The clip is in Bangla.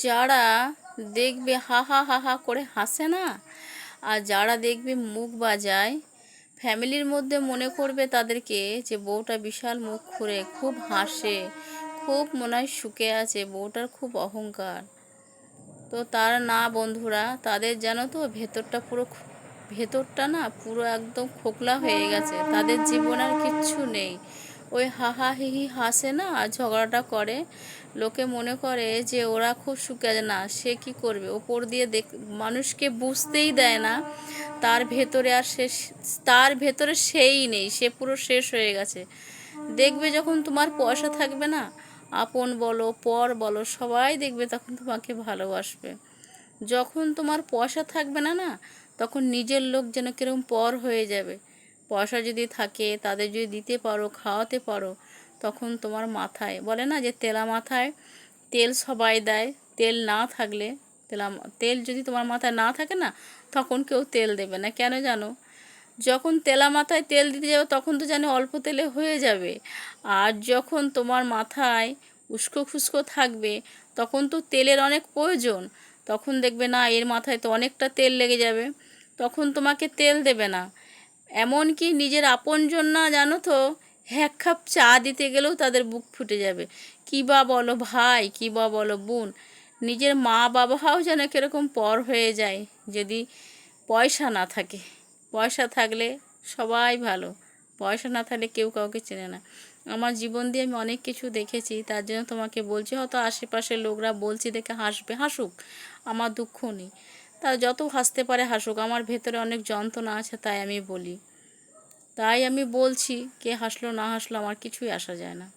যারা দেখবে হা হা হা হা করে হাসে না, আর যারা দেখবে মুখ বাজায়, ফ্যামিলির মধ্যে মনে করবে তাদেরকে যে বউটা বিশাল মুখ খুঁড়ে খুব হাসে, খুব মনে হয় সুখে আছে, বউটার খুব অহংকার। তো তার না বন্ধুরা, তাদের জানো তো ভেতরটা পুরো ভেতরটা না পুরো একদম খোকলা হয়ে গেছে, তাদের জীবন আর কিচ্ছু নেই। ওই হাহা হিহি হাসে না আর ঝগড়াটা করে, লোকে মনে করে যে ওরা খুব সুখে আছে। না, সে কি করবে, ওপর দিয়ে মানুষকে বুঝতেই দেয় না তার ভেতরে আর তার ভেতরে সেই নেই, সে পুরো শেষ হয়ে গেছে। দেখবে যখন তোমার পয়সা থাকবে না, আপন বলো পর বলো সবাই দেখবে তখন তোমাকে ভালোবাসবে। যখন তোমার পয়সা থাকবে না না, তখন নিজের লোক যেন কিরকম পর হয়ে যাবে। পয়সা যদি থাকে, তাদের যদি দিতে পারো, খাওয়াতে পারো, তখন তোমার মাথায় বলে না যে তেলা মাথায় তেল সবাই দেয়, তেল না থাকলে তেল যদি তোমার মাথায় না থাকে না, তখন কেউ তেল দেবে না। কেন জানো? যখন তেলা মাথায় তেল দিতে যাবে তখন তো জানি অল্প তেলে হয়ে যাবে, আর যখন তোমার মাথায় উস্কো খুস্কো থাকবে তখন তো তেলের অনেক প্রয়োজন। তখন দেখবে না এর মাথায় তো অনেকটা তেল লেগে যাবে, তখন তোমাকে তেল দেবে না। এমনকি নিজের আপনজন না জানো তো, এক কাপ চা দিতে গেলেও তাদের বুক ফুটে যাবে। কী বা বলো ভাই, কী বা বলো বোন, নিজের মা বাবাও যেন কীরকম পর হয়ে যায় যদি পয়সা না থাকে। পয়সা থাকলে সবাই ভালো, পয়সা না থাকলে কেউ কাউকে চেনে না। আমার জীবন দিয়ে আমি অনেক কিছু দেখেছি, তার জন্য তোমাকে বলছি। হয়তো আশেপাশের লোকরা বলছি দেখে হাসবে, হাসুক, আমার দুঃখ নেই। তারা যত হাসতে পারে হাসুক, আমার ভেতরে অনেক যন্ত্রণা আছে, তাই আমি বলি, তাই আমি বলছি। কে হাসলো না হাসলো আমার কিছুই আসা যায় না।